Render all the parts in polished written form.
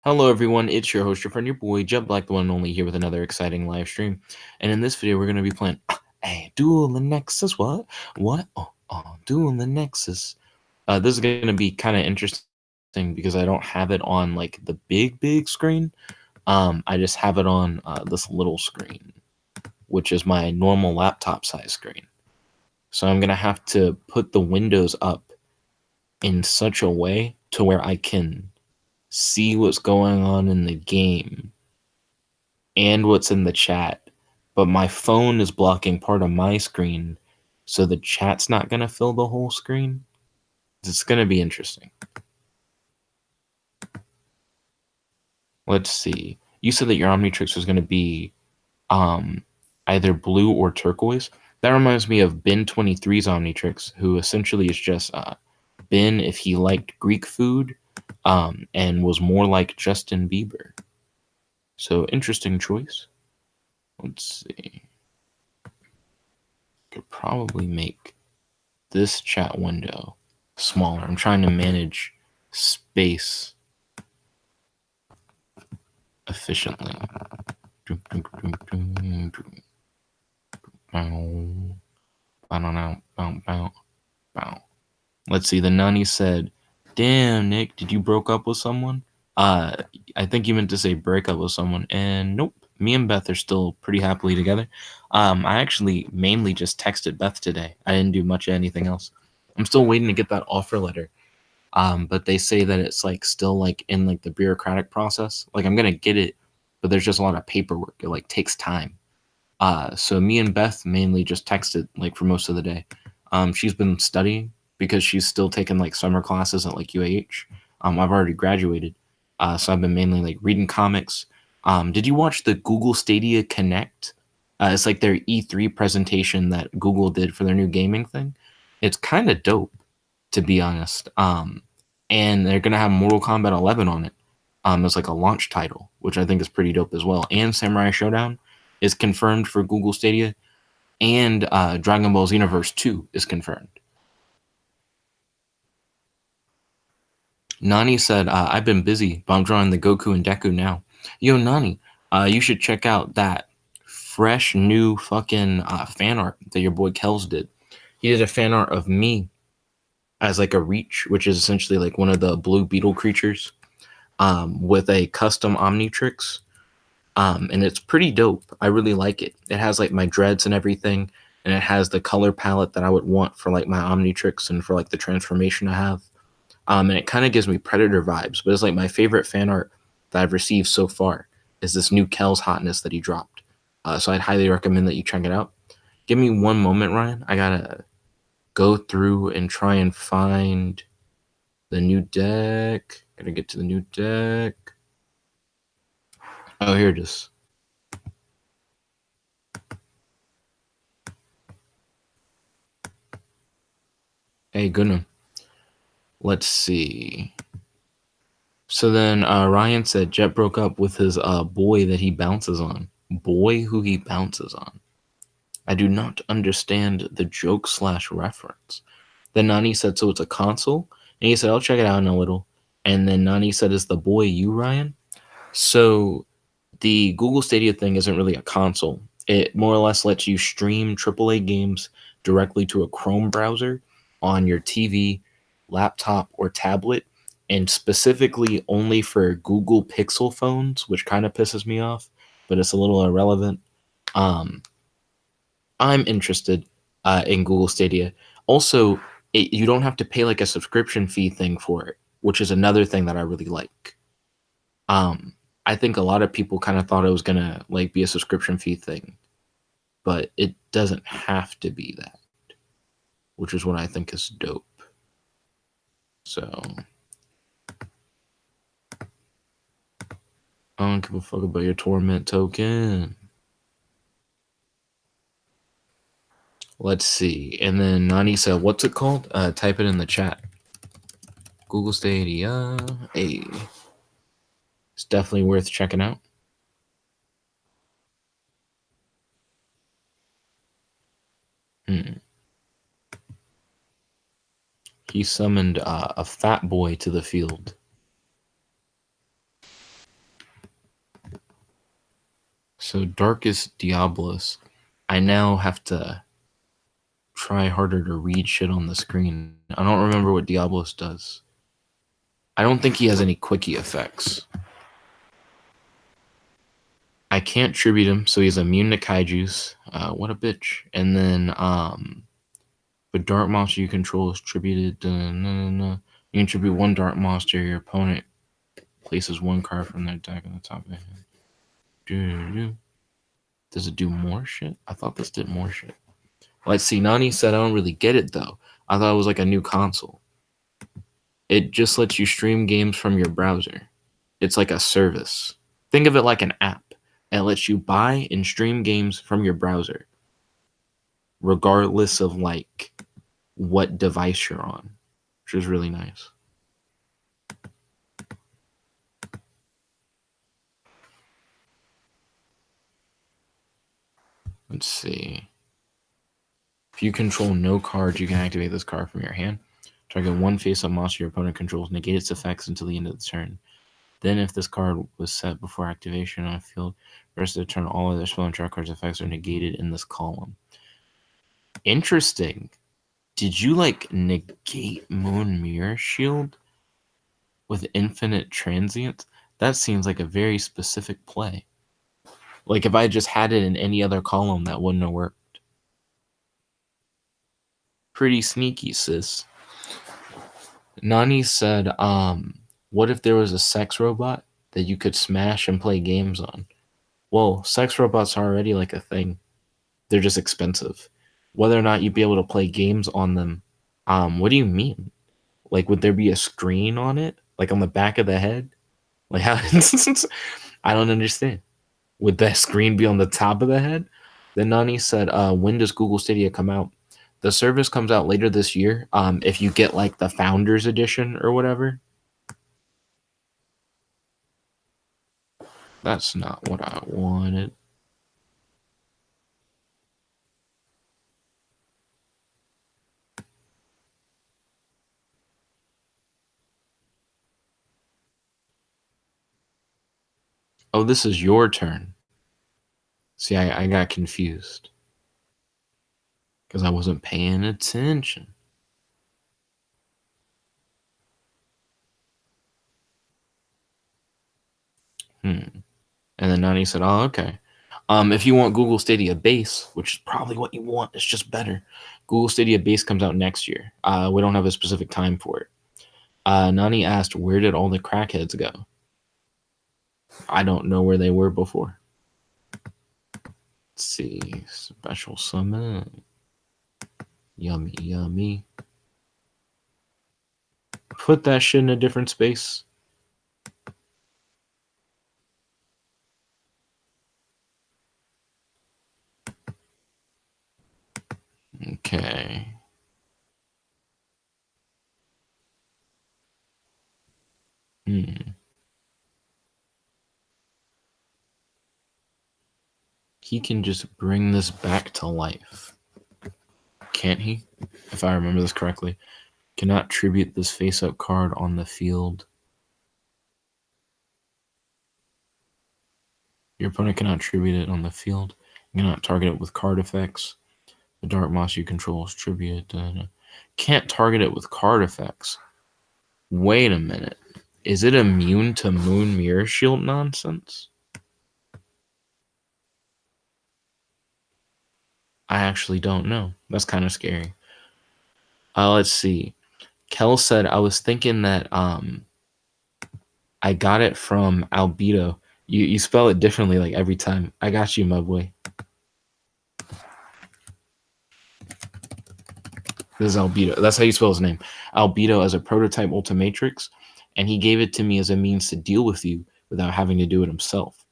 Hello everyone, it's your host, your friend, your boy, Jet Black, the one and only, here with another exciting live stream. And in this video, we're going to be playing, Dueling Nexus, what? What? Dueling Nexus. This is going to be kind of interesting because I don't have it on, like, the big screen. I just have it on this little screen, which is my normal laptop size screen. So I'm going to have to put the windows up in such a way to where I can see what's going on in the game and what's in the chat, but my phone is blocking part of my screen, so the chat's not going to fill the whole screen. It's going to be interesting. Let's see. You said that your Omnitrix was going to be either blue or turquoise. That reminds me of Ben23's Omnitrix, who essentially is just Ben if he liked Greek food and was more like Justin Bieber. So, interesting choice. Let's see. Could probably make this chat window smaller. I'm trying to manage space efficiently. Let's see. The nanny said, "Damn, Nick, did you broke up with someone?" I think you meant to say break up with someone, and nope. Me and Beth are still pretty happily together. I actually mainly just texted Beth today. I didn't do much of anything else. I'm still waiting to get that offer letter. But they say that it's like still like in like the bureaucratic process. Like I'm gonna get it, but there's just a lot of paperwork. It like takes time. So me and Beth mainly just texted like for most of the day. She's been studying because she's still taking like summer classes at like UAH. I've already graduated, so I've been mainly like reading comics. Did you watch the Google Stadia Connect? It's like their E3 presentation that Google did for their new gaming thing. It's kind of dope, to be honest. And they're gonna have Mortal Kombat 11 on it. As like a launch title, which I think is pretty dope as well. And Samurai Showdown is confirmed for Google Stadia, and Dragon Ball Xenoverse 2 is confirmed. Nani said, I've been busy, but I'm drawing the Goku and Deku now. Yo, Nani, you should check out that fresh new fucking fan art that your boy Kels did. He did a fan art of me as like a Reach, which is essentially like one of the blue beetle creatures, with a custom Omnitrix. And it's pretty dope. I really like it. It has like my dreads and everything, and it has the color palette that I would want for like my Omnitrix and for like the transformation I have. And it kind of gives me Predator vibes, but it's like my favorite fan art that I've received so far is this new Kel's Hotness that he dropped. So I'd highly recommend that you check it out. Give me one moment, Ryan. I gotta go through and try and find the new deck. Gotta get to the new deck. Oh, here it is. Hey, good one. Let's see. So then Ryan said Jet broke up with his boy that he bounces on. Boy who he bounces on. I do not understand the joke / reference. Then Nani said, so it's a console? And he said, I'll check it out in a little. And then Nani said, is the boy you, Ryan? So the Google Stadia thing isn't really a console. It more or less lets you stream AAA games directly to a Chrome browser on your TV, laptop, or tablet, and specifically only for Google Pixel phones, which kind of pisses me off, but it's a little irrelevant. I'm interested in Google Stadia. Also, you don't have to pay like a subscription fee thing for it, which is another thing that I really like. I think a lot of people kind of thought it was gonna like be a subscription fee thing, but it doesn't have to be that, which is what I think is dope. So I don't give a fuck about your torment token. Let's see. And then Nani said, what's it called? Type it in the chat. Google Stadia. Hey. It's definitely worth checking out. He summoned a fat boy to the field. So Darkest Diablos, I now have to try harder to read shit on the screen. I don't remember what Diablos does. I don't think he has any quickie effects. I can't tribute him, so he's immune to kaijus. What a bitch. And then, but Dark Monster you control is tributed. You can tribute one Dark Monster. Your opponent places one card from their deck on the top of their hand. Does it do more shit? I thought this did more shit. Let's see. Nani said I don't really get it though. I thought it was like a new console. It just lets you stream games from your browser. It's like a service. Think of it like an app. It lets you buy and stream games from your browser, regardless of like what device you're on, which is really nice. Let's see. If you control no cards, you can activate this card from your hand. Target one face-up monster your opponent controls. Negate its effects until the end of the turn. Then, if this card was set before activation on a field, the rest of the turn, all other spell and trap cards' effects are negated in this column. Interesting. Did you like negate Moon Mirror Shield with infinite transient? That seems like a very specific play. Like if I just had it in any other column, that wouldn't have worked. Pretty sneaky, sis. Nani said, what if there was a sex robot that you could smash and play games on? Well, sex robots are already like a thing. They're just expensive. Whether or not you'd be able to play games on them, what do you mean? Like, would there be a screen on it? Like on the back of the head? Like how I don't understand. Would that screen be on the top of the head? Then Nani said, when does Google Stadia come out? The service comes out later this year. If you get like the Founders Edition or whatever. That's not what I wanted. Oh, this is your turn. See, I got confused. Because I wasn't paying attention. And then Nani said, oh, okay. If you want Google Stadia Base, which is probably what you want, it's just better. Google Stadia Base comes out next year. We don't have a specific time for it. Nani asked, where did all the crackheads go? I don't know where they were before. Let's see. Special summon. Yummy, yummy. Put that shit in a different space. Okay. He can just bring this back to life. Can't he? If I remember this correctly. Cannot tribute this face-up card on the field. Your opponent cannot tribute it on the field. You cannot target it with card effects. The dark monster you control is tribute. Can't target it with card effects. Wait a minute. Is it immune to Moon Mirror Shield nonsense? I actually don't know. That's kind of scary. Let's see. Kel said, I was thinking that I got it from Albedo. You spell it differently like every time. I got you, my boy. This is Albedo. That's how you spell his name. Albedo as a prototype Ultimatrix, and he gave it to me as a means to deal with you without having to do it himself.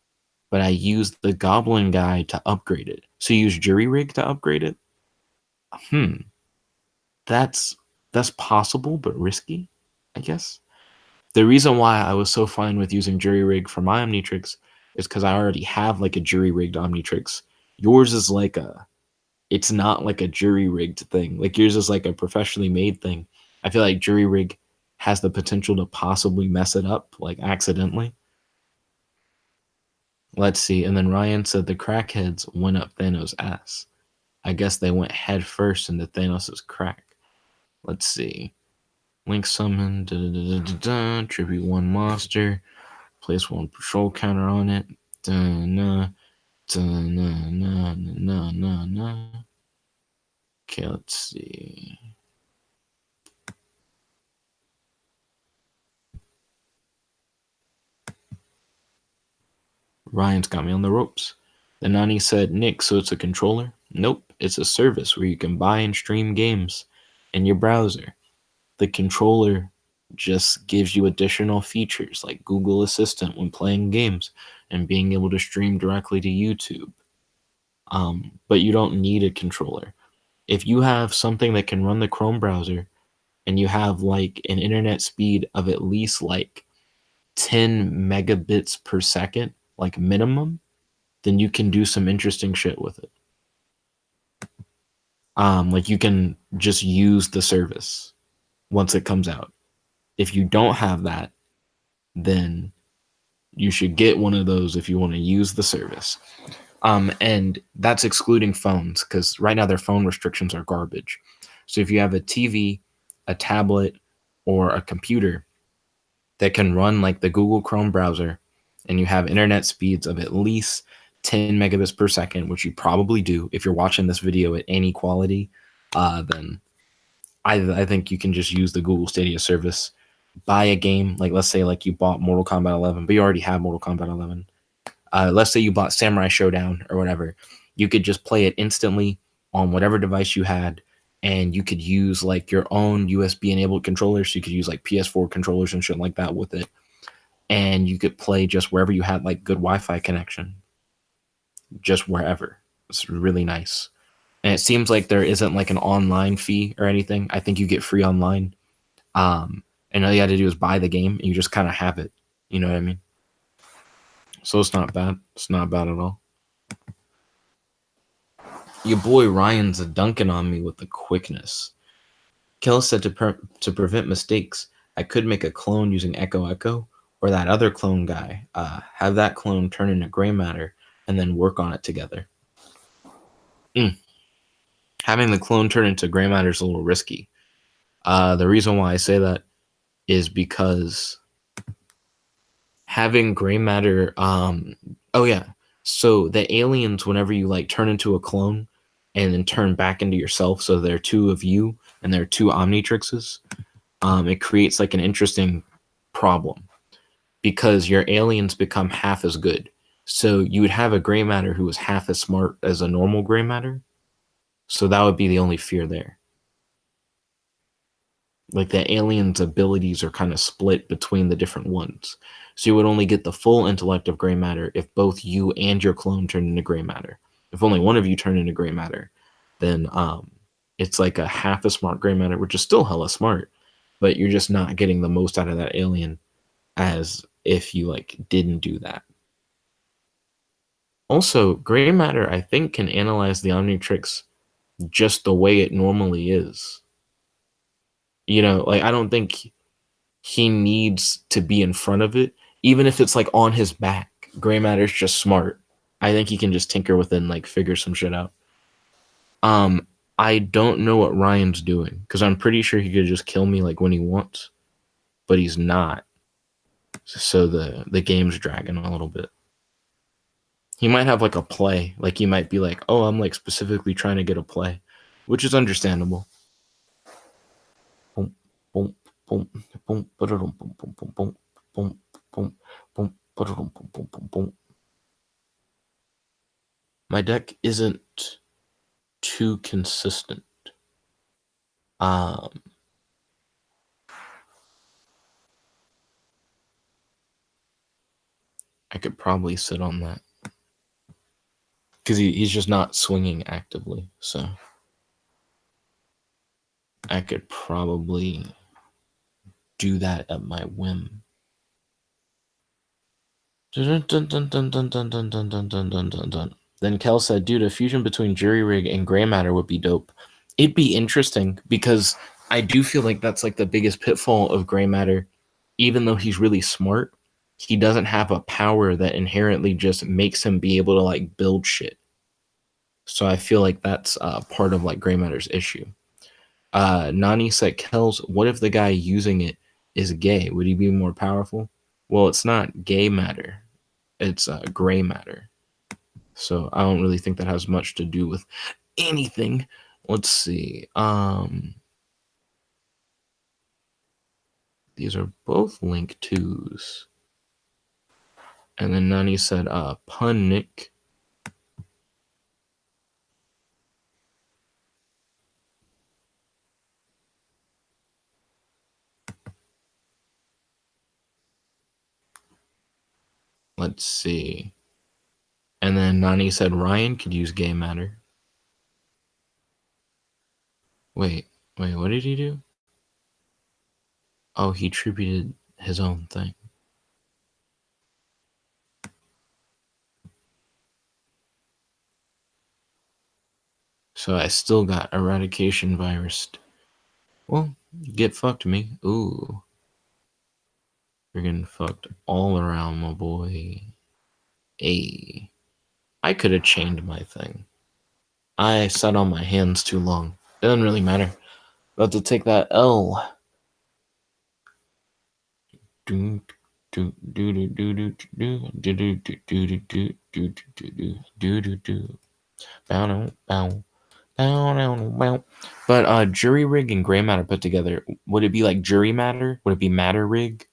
But I used the Goblin guy to upgrade it. So you use Jury Rig to upgrade it? That's possible, but risky, I guess. The reason why I was so fine with using Jury Rig for my Omnitrix is because I already have like a Jury Rigged Omnitrix. Yours is like it's not like a Jury Rigged thing. Like yours is like a professionally made thing. I feel like Jury Rig has the potential to possibly mess it up, like accidentally. Let's see. And then Ryan said the crackheads went up Thanos' ass. I guess they went head first into Thanos' crack. Let's see. Link summon. Tribute one monster. Place one patrol counter on it. Okay, let's see. Ryan's got me on the ropes. The Nani said, Nick, so it's a controller? Nope, it's a service where you can buy and stream games in your browser. The controller just gives you additional features like Google Assistant when playing games and being able to stream directly to YouTube. But you don't need a controller. If you have something that can run the Chrome browser and you have like an internet speed of at least like 10 megabits per second, like minimum, then you can do some interesting shit with it. Like you can just use the service once it comes out. If you don't have that, then you should get one of those if you want to use the service. And that's excluding phones because right now their phone restrictions are garbage. So if you have a TV, a tablet, or a computer that can run like the Google Chrome browser and you have internet speeds of at least 10 megabits per second, which you probably do if you're watching this video at any quality, then I think you can just use the Google Stadia service, buy a game, like let's say like you bought Mortal Kombat 11, but you already have Mortal Kombat 11. Let's say you bought Samurai Showdown or whatever. You could just play it instantly on whatever device you had, and you could use like your own USB enabled controllers. So you could use like PS4 controllers and shit like that with it, and you could play just wherever you had like good Wi-Fi connection, just wherever. It's really nice. And it seems like there isn't like an online fee or anything. I think you get free online. And all you had to do is buy the game and you just kind of have it. You know what I mean? So it's not bad. It's not bad at all. Your boy Ryan's a dunking on me with the quickness. Kel said to prevent mistakes, I could make a clone using Echo Echo or that other clone guy. Have that clone turn into gray matter and then work on it together. Having the clone turn into gray matter is a little risky. The reason why I say that is because having gray matter, oh yeah, so the aliens, whenever you like turn into a clone and then turn back into yourself, so there are two of you and there are two Omnitrixes, it creates like an interesting problem because your aliens become half as good. So you would have a gray matter who is half as smart as a normal gray matter. So that would be the only fear there. Like the aliens' abilities are kind of split between the different ones. So you would only get the full intellect of gray matter if both you and your clone turn into gray matter. If only one of you turn into gray matter, then it's like a half a smart gray matter, which is still hella smart, but you're just not getting the most out of that alien as if you like didn't do that. Also, gray matter, I think, can analyze the Omnitrix just the way it normally is. You know, like I don't think he needs to be in front of it, even if it's like on his back. Gray matter's just smart. I think he can just tinker with it and like figure some shit out. I don't know what Ryan's doing because I'm pretty sure he could just kill me like when he wants, but he's not. So the game's dragging a little bit. He might have like a play, like he might be like, "Oh, I'm like specifically trying to get a play," which is understandable. Boom, boom, boom, boom, boom, boom, boom, boom, boom, boom, boom, boom, boom, boom, boom, boom. My deck isn't too consistent. I could probably sit on that because he's just not swinging actively. So I could probably do that at my whim. Then Kel said, dude, a fusion between Jury Rig and Gray Matter would be dope. It'd be interesting because I do feel like that's like the biggest pitfall of Gray Matter, even though he's really smart. he doesn't have a power that inherently just makes him be able to like build shit. So I feel like that's part of like gray matter's issue. Nani said, Kels, what if the guy using it is gay? Would he be more powerful? Well, it's not gay matter. It's gray matter. So I don't really think that has much to do with anything. Let's see. These are both link twos. And then Nani said, pun Nick. Let's see. And then Nani said Ryan could use gay matter. Wait, what did he do? Oh, he attributed his own thing. So I still got eradication virus. Well, get fucked me. Ooh. You're getting fucked all around, my boy. Ayy. I could have chained my thing. I sat on my hands too long. It doesn't really matter. About to take that L. But jury rig and gray matter put together, would it be like jury matter? Would it be matter rig?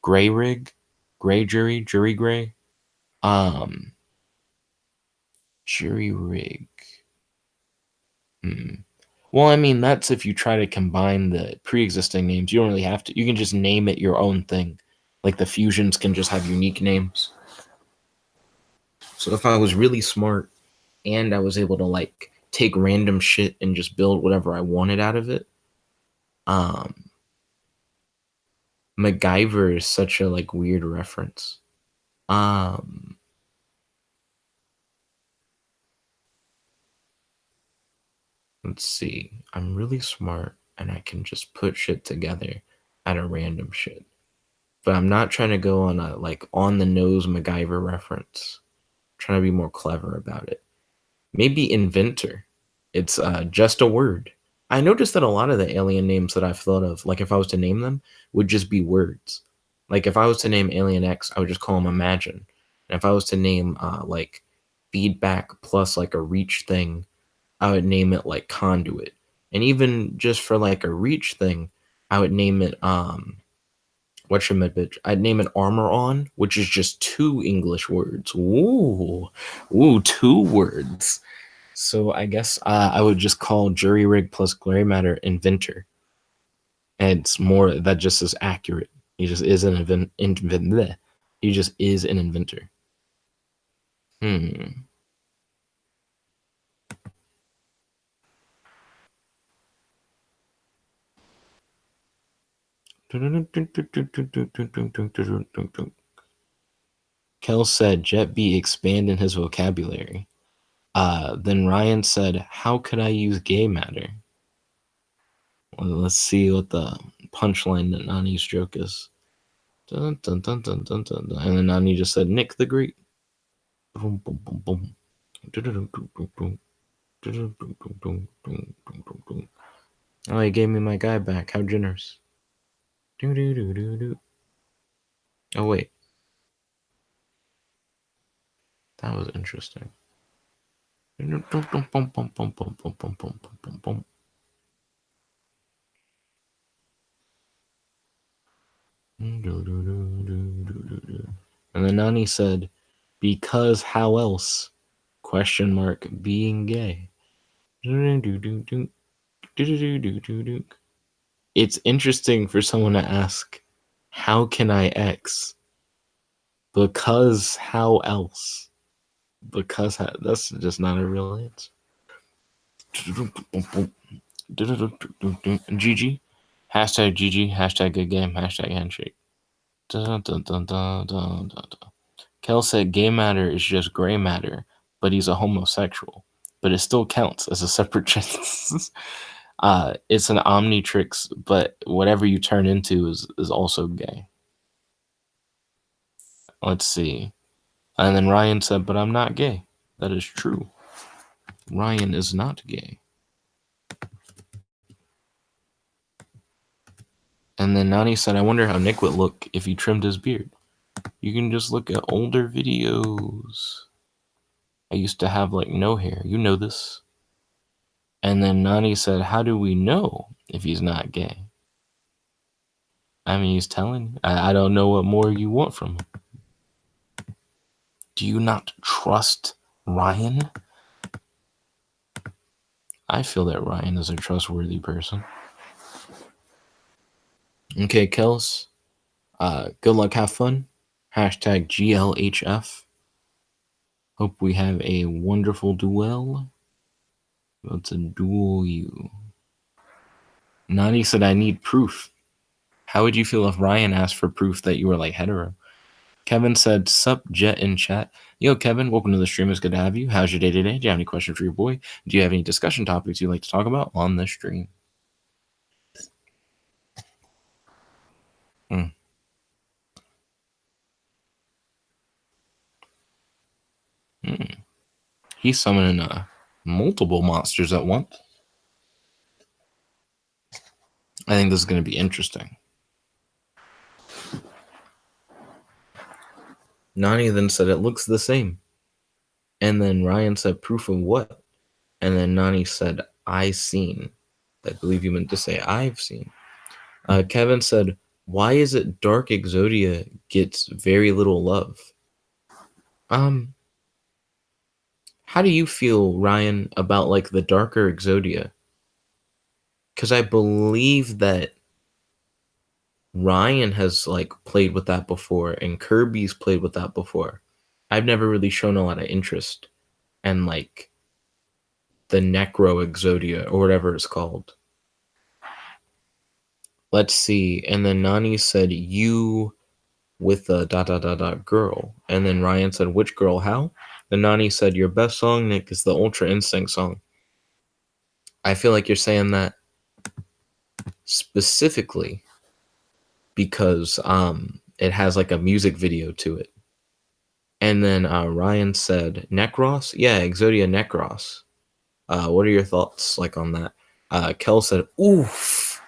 Gray rig? Gray jury? Jury gray? Jury rig. Well, I mean, that's if you try to combine the pre-existing names. You don't really have to. You can just name it your own thing. Like the fusions can just have unique names. So if I was really smart and I was able to like take random shit and just build whatever I wanted out of it, MacGyver is such a like weird reference. Let's see. I'm really smart and I can just put shit together out of random shit. But I'm not trying to go on a like on the nose MacGyver reference. I'm trying to be more clever about it. Maybe inventor. It's just a word. I noticed that a lot of the alien names that I've thought of, like if I was to name them, would just be words. Like if I was to name Alien X, I would just call him Imagine. And if I was to name like feedback plus like a reach thing, I would name it like Conduit. And even just for like a reach thing, I would name it whatchamajbitch. I'd name it Armor On, which is just two English words. Ooh, two words. So I guess I would just call Jury Rig plus Gray Matter Inventor. And it's more that just is accurate. He just is an He just is an inventor. Kel said Jet B expanding his vocabulary. Then Ryan said, how could I use gay matter? Well, let's see what the punchline that Nani's joke is. Dun, dun, dun, dun, dun, dun, dun. And then Nani just said, Nick the Great. Boom, boom, boom, boom. Oh, he gave me my guy back. How generous. Oh, wait. That was interesting. And then Nani said, because how else? Question mark, being gay. It's interesting for someone to ask, how can I X? Because how else? Because that's just not a real answer. GG. Hashtag GG. Hashtag good game. Hashtag handshake. Kel said gay matter is just gray matter, but he's a homosexual. But it still counts as a separate chance. It's an omnitrix, but whatever you turn into is also gay. Let's see. And then Ryan said, but I'm not gay. That is true. Ryan is not gay. And then Nani said, I wonder how Nick would look if he trimmed his beard. You can just look at older videos. I used to have like no hair. You know this. And then Nani said, how do we know if he's not gay? I mean, he's telling. I don't know what more you want from him. Do you not trust Ryan? I feel that Ryan is a trustworthy person. Okay, Kels. Good luck, have fun. Hashtag GLHF. Hope we have a wonderful duel. About to duel you. Nani said, I need proof. How would you feel if Ryan asked for proof that you were like hetero? Kevin said, sup, Jet in chat. Yo, Kevin, welcome to the stream. It's good to have you. How's your day today? Do you have any questions for your boy? Do you have any discussion topics you'd like to talk about on the stream? He's summoning multiple monsters at once. I think this is going to be interesting. Nani then said it looks the same. And then Ryan said, proof of what? And then Nani said, I seen. I believe you meant to say I've seen. Kevin said, why is it Dark Exodia gets very little love? How do you feel, Ryan, about like the darker Exodia? Because I believe that Ryan has like played with that before, and Kirby's played with that before. I've never really shown a lot of interest in like the Necro Exodia or whatever it's called. Let's see. And then Nani said, you with the ... girl. And then Ryan said, which girl, how? Then Nani said, your best song, Nick, is the Ultra Instinct song. I feel like you're saying that specifically because it has like a music video to it. And then Ryan said, Necros? Yeah, Exodia Necros. What are your thoughts like on that? Kel said, oof.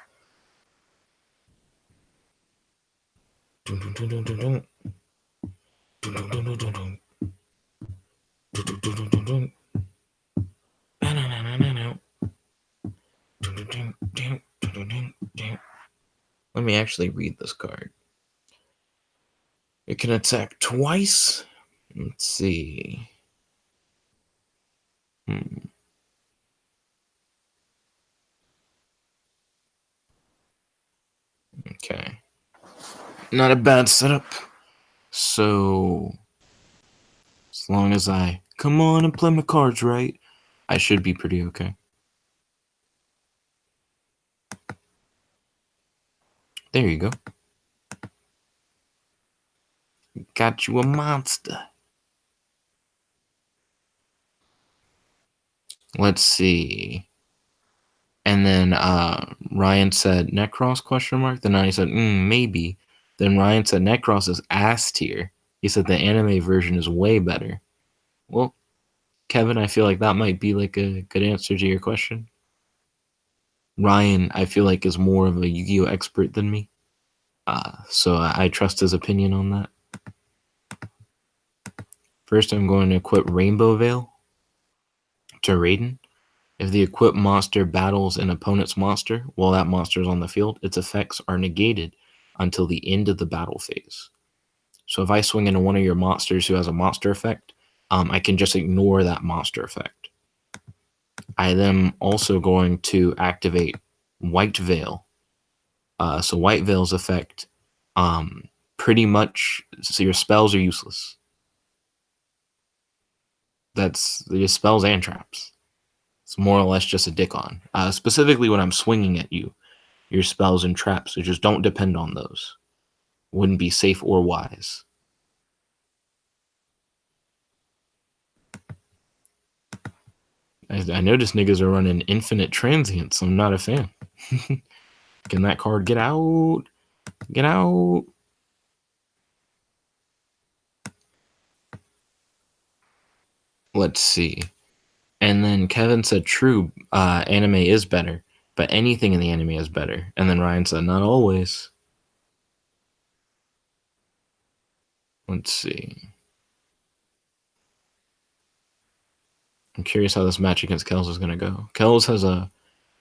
Let me actually read this card. It can attack twice. Let's see. Okay. Not a bad setup. So, as long as I come on and play my cards right, I should be pretty okay. There you go. Got you a monster. Let's see. And then Ryan said Necros question mark. Then I said maybe. Then Ryan said Necros is ass tier. He said the anime version is way better. Well, Kevin, I feel like that might be like a good answer to your question. Ryan, I feel like is more of a Yu-Gi-Oh expert than me. So I trust his opinion on that. First, I'm going to equip Rainbow Veil to Raiden. If the equipped monster battles an opponent's monster while that monster is on the field, its effects are negated until the end of the battle phase. So if I swing into one of your monsters who has a monster effect, I can just ignore that monster effect. I then also going to activate White Veil. So White Veil's effect, pretty much, so your spells are useless. That's your spells and traps. It's more or less just a dick on. Specifically when I'm swinging at you, your spells and traps, so just don't depend on those. Wouldn't be safe or wise. I notice niggas are running infinite transients. I'm not a fan. Can that card get out? Get out. Let's see. And then Kevin said, true, anime is better, but anything in the anime is better. And then Ryan said, not always. Let's see. I'm curious how this match against Kells is going to go. Kells has a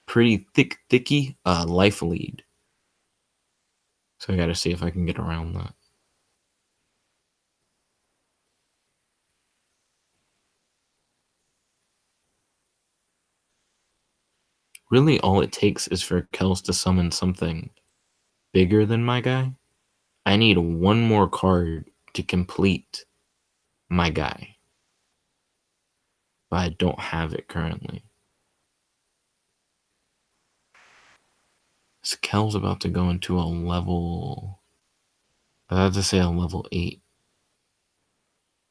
pretty thicky life lead. So I got to see if I can get around that. Really, all it takes is for Kells to summon something bigger than my guy. I need one more card to complete my guy. But I don't have it currently. Is Kells about to go into a level... I have to say a level 8.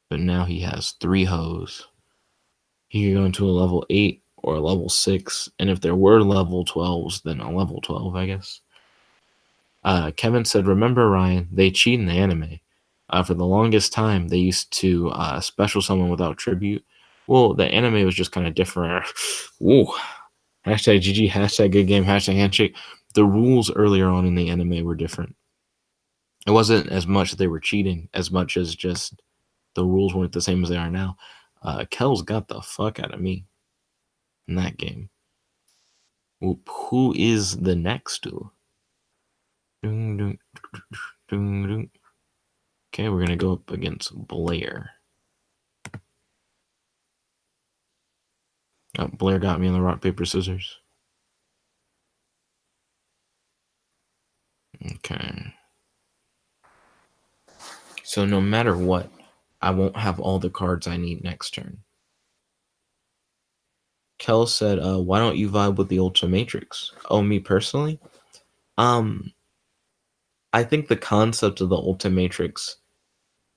But now he has 3 hoes. He could go into a level 8 or a level 6. And if there were level 12s, then a level 12, I guess. Kevin said, remember, Ryan, they cheat in the anime. For the longest time, they used to special summon without tribute. Well, the anime was just kind of different. Ooh. Hashtag GG, hashtag good game, hashtag handshake. The rules earlier on in the anime were different. It wasn't as much that they were cheating, as much as just the rules weren't the same as they are now. Kells got the fuck out of me in that game. Who is the next duel? Okay, we're gonna go up against Blair. Oh, Blair got me in the rock, paper, scissors. Okay. So no matter what, I won't have all the cards I need next turn. Kel said, why don't you vibe with the Ultimatrix? Oh, me personally? I think the concept of the Ultimatrix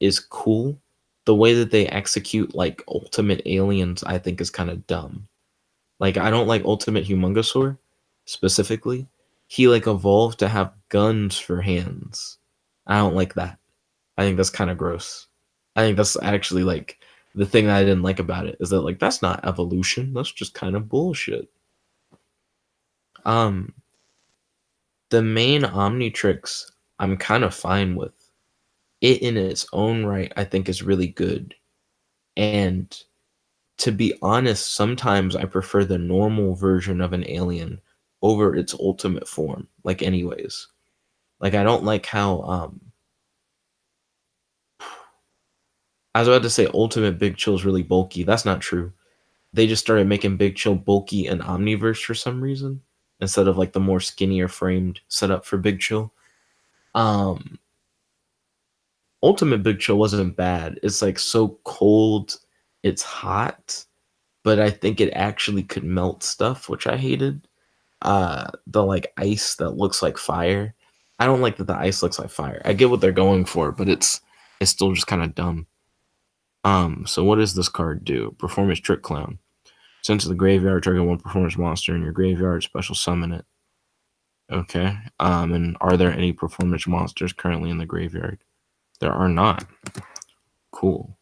is cool. The way that they execute like Ultimate Aliens, I think is kind of dumb. Like, I don't like Ultimate Humongosaur specifically. He like evolved to have guns for hands. I don't like that. I think that's kind of gross. I think that's actually like the thing that I didn't like about it is that like that's not evolution. That's just kind of bullshit. Um, the main Omnitrix, I'm kind of fine with. It in its own right, I think is really good. And to be honest, sometimes I prefer the normal version of an alien over its ultimate form. Like, anyways, like I don't like how I was about to say Ultimate Big Chill is really bulky. That's not true. They just started making Big Chill bulky and Omniverse for some reason instead of like the more skinnier framed setup for Big Chill. Um, Ultimate Big Chill wasn't bad. It's like so cold, it's hot, but I think it actually could melt stuff, which I hated. The like ice that looks like fire. I don't like that the ice looks like fire. I get what they're going for, but it's still just kind of dumb. So what does this card do? Performance Trick Clown. Send to the graveyard, trigger one performance monster in your graveyard, special summon it. Okay. And are there any performance monsters currently in the graveyard? There are not. Cool.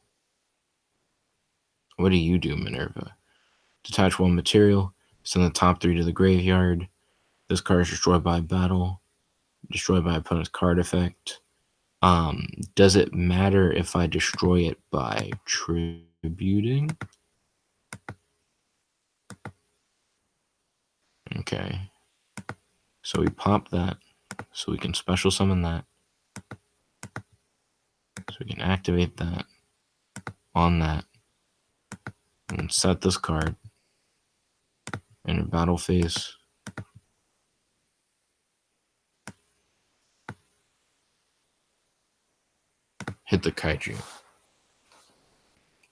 What do you do, Minerva? Detach one material, send the top 3 to the graveyard. This card is destroyed by battle, destroyed by opponent's card effect. Does it matter if I destroy it by tributing? Okay. So we pop that, so we can special summon that. So we can activate that on that and set this card in a battle phase. Hit the kaiju.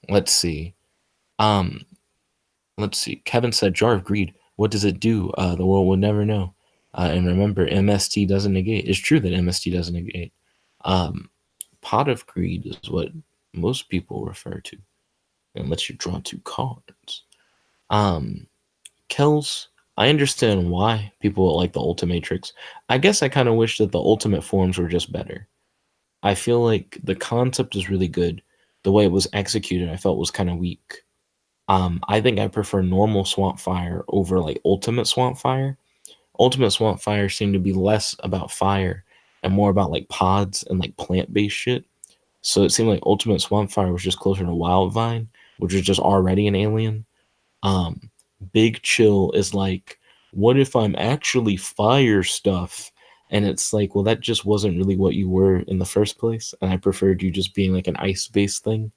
Let's see. Let's see. Kevin said, Jar of Greed. What does it do? The world will never know. And remember, MST doesn't negate. It's true that MST doesn't negate. Pot of Greed is what most people refer to. And lets you draw 2 cards. Kells, I understand why people like the Ultimatrix. I guess I kind of wish that the Ultimate forms were just better. I feel like the concept is really good. The way it was executed, I felt was kind of weak. I think I prefer normal swamp fire over like ultimate swamp fire. Ultimate swamp fire seemed to be less about fire and more about like pods and like plant-based shit. So it seemed like ultimate swamp fire was just closer to Wildvine, which is just already an alien. Um, Big Chill is like, what if I'm actually fire stuff? And it's like, well, that just wasn't really what you were in the first place. And I preferred you just being like an ice based thing.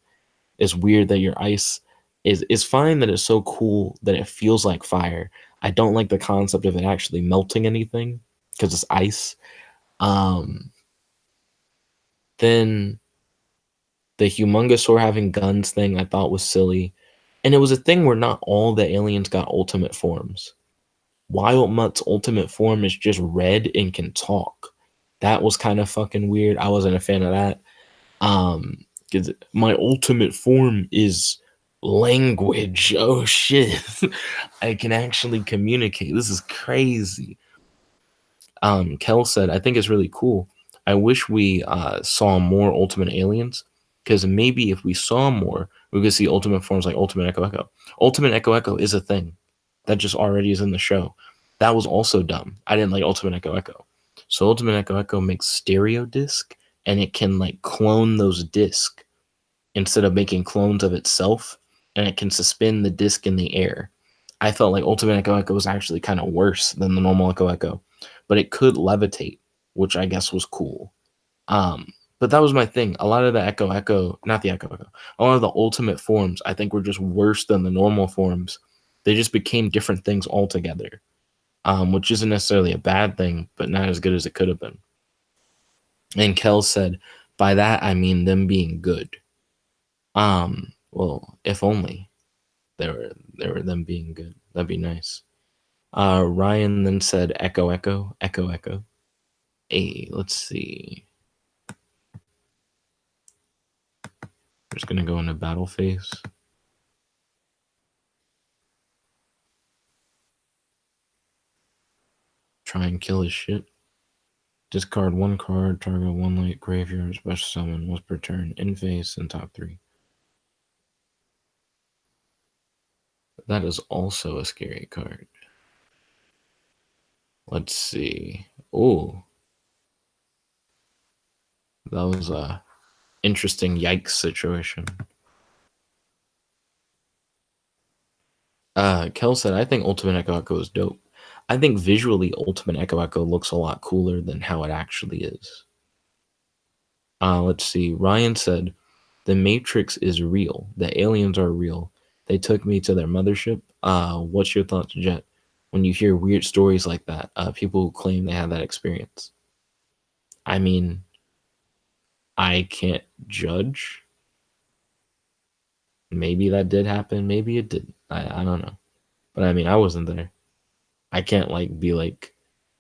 It's weird that your ice is fine that it's so cool that it feels like fire. I don't like the concept of it actually melting anything because it's ice. Um, then the Humongousaur having guns thing I thought was silly. And it was a thing where not all the aliens got ultimate forms. Wild Mutt's ultimate form is just red and can talk. That was kind of fucking weird. I wasn't a fan of that. Because my ultimate form is language. Oh shit. I can actually communicate. This is crazy. Kel said, I think it's really cool. I wish we saw more Ultimate Aliens, because maybe if we saw more, we could see Ultimate forms like Ultimate Echo Echo. Ultimate Echo Echo is a thing that just already is in the show. That was also dumb. I didn't like Ultimate Echo Echo. So Ultimate Echo Echo makes stereo disc, and it can like clone those disc instead of making clones of itself, and it can suspend the disc in the air. I felt like Ultimate Echo Echo was actually kind of worse than the normal Echo Echo, but it could levitate, which I guess was cool. But that was my thing. A lot of the Echo Echo, not the Echo Echo, a lot of the ultimate forms I think were just worse than the normal forms. They just became different things altogether, which isn't necessarily a bad thing, but not as good as it could have been. And Kel said, by that I mean them being good. Well, if only they were them being good. That'd be nice. Ryan then said Echo Echo, Echo Echo. Hey, let's see. I'm just gonna go into battle phase. Try and kill his shit. Discard one card, target one light graveyard, special summon once per turn, in phase, and top 3. That is also a scary card. Let's see. Oh, that was a interesting yikes situation. Kel said, I think Ultimate Echo Echo is dope. I think visually Ultimate Echo Echo looks a lot cooler than how it actually is. Let's see. Ryan said, the Matrix is real. The aliens are real. They took me to their mothership. What's your thoughts, Jet, when you hear weird stories like that? People who claim they had that experience. I mean, I can't judge. Maybe that did happen. Maybe it didn't. I don't know. But I mean, I wasn't there. I can't like be like,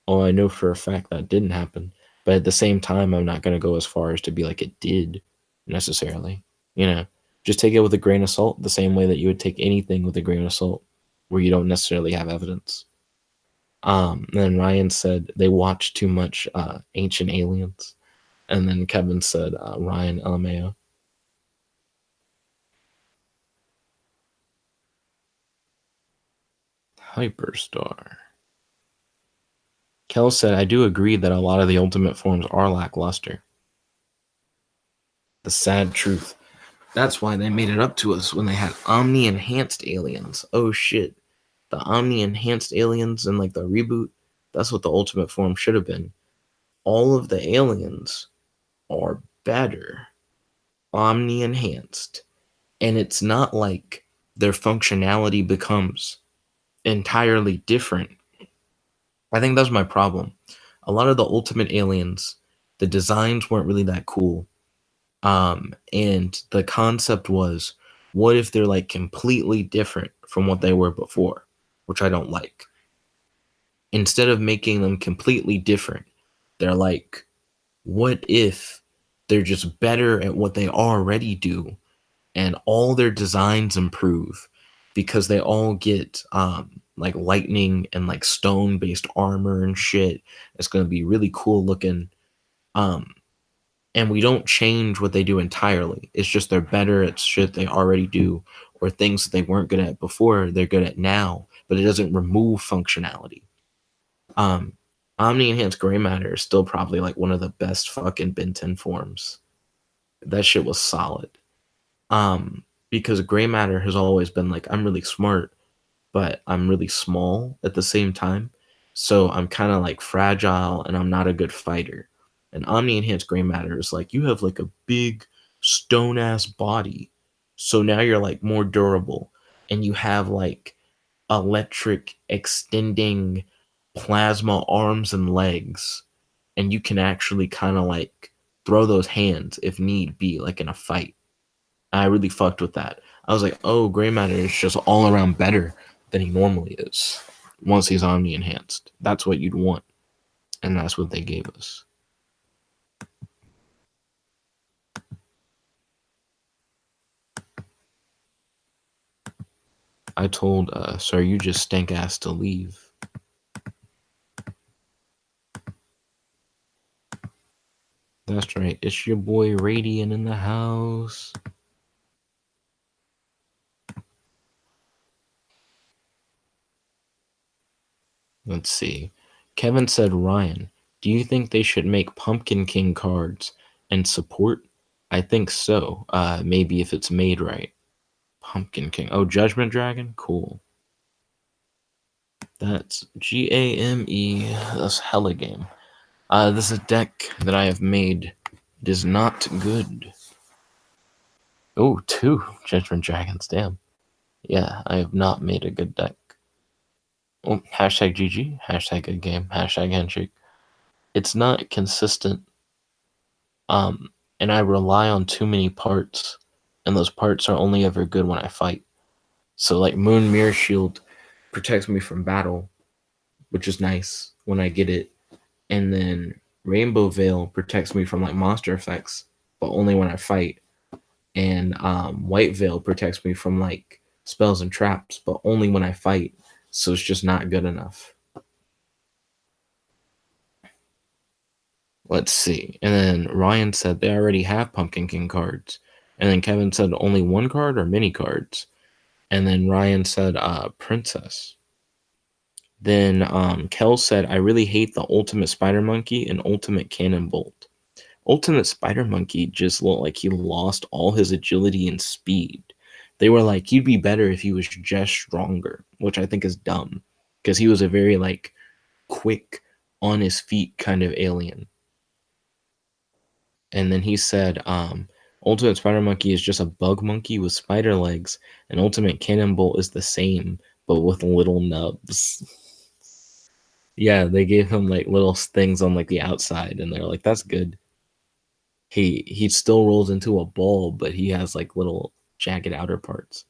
oh, I know for a fact that didn't happen. But at the same time, I'm not going to go as far as to be like it did necessarily. You know, just take it with a grain of salt, the same way that you would take anything with a grain of salt where you don't necessarily have evidence. And then Ryan said they watched too much Ancient Aliens. And then Kevin said Ryan LMAO. Hyperstar. Kel said, I do agree that a lot of the ultimate forms are lackluster. The sad truth. That's why they made it up to us when they had Omni enhanced aliens. Oh shit. The Omni enhanced aliens in like the reboot, that's what the ultimate form should have been. All of the aliens are better. Omni enhanced. And it's not like their functionality becomes entirely different. I think that's my problem. A lot of the ultimate aliens, the designs weren't really that cool. And the concept was, what if they're like completely different from what they were before, which I don't like. Instead of making them completely different, they're like, what if they're just better at what they already do and all their designs improve because they all get like lightning and like stone based armor and shit. It's going to be really cool looking. And we don't change what they do entirely. It's just they're better at shit they already do, or things that they weren't good at before, they're good at now, but it doesn't remove functionality. Um, Omni Enhanced Gray Matter is still probably like one of the best fucking Ben 10 forms. That shit was solid. Because gray matter has always been like, I'm really smart, but I'm really small at the same time. So I'm kind of like fragile and I'm not a good fighter. And Omni Enhanced Gray Matter is like, you have like a big stone ass body. So now you're like more durable and you have like electric extending plasma arms and legs. And you can actually kind of like throw those hands if need be, like in a fight. I really fucked with that. I was like, oh, Gray Matter is just all around better than he normally is once he's Omni Enhanced. That's what you'd want. And that's what they gave us. I told Sir, you just stank ass to leave. That's right. It's your boy Radiant in the house. Let's see. Kevin said, Ryan, do you think they should make Pumpkin King cards and support? I think so. Maybe if it's made right. Pumpkin King. Oh, Judgment Dragon? Cool. That's GAME. That's hella game. This is a deck that I have made. It is not good. Oh, 2 Judgment Dragons. Damn. Yeah, I have not made a good deck. Oh, hashtag GG. Hashtag good game. Hashtag handshake. It's not consistent. And I rely on too many parts, and those parts are only ever good when I fight. So like Moon Mirror Shield protects me from battle, which is nice when I get it. And then Rainbow Veil protects me from like monster effects, but only when I fight. And White Veil protects me from like spells and traps, but only when I fight. So it's just not good enough. Let's see. And then Ryan said they already have Pumpkin King cards. And then Kevin said only one card or many cards. And then Ryan said Princess. Then Kel said, I really hate the Ultimate Spider Monkey and Ultimate Cannon Bolt. Ultimate Spider Monkey just looked like he lost all his agility and speed. They were like, he'd be better if he was just stronger, which I think is dumb because he was a very like quick, on his feet kind of alien. And then he said, Ultimate Spider Monkey is just a bug monkey with spider legs, and Ultimate Cannonbolt is the same, but with little nubs. Yeah, they gave him like little things on like the outside, and they're like, that's good. He still rolls into a ball, but he has like little jagged outer parts.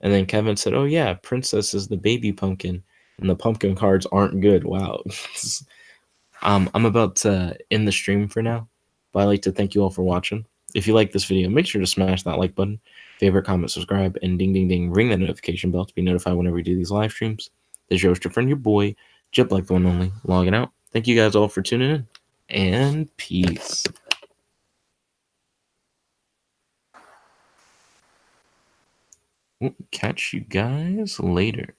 And then Kevin said, oh yeah, Princess is the baby pumpkin, and the pumpkin cards aren't good. Wow. I'm about to end the stream for now, but I'd like to thank you all for watching. If you like this video, make sure to smash that like button, favorite, comment, subscribe, and ding, ding, ding, ring that notification bell to be notified whenever we do these live streams. This is your host, your friend, your boy, Jetblack the one only, logging out. Thank you guys all for tuning in, and peace. Catch you guys later.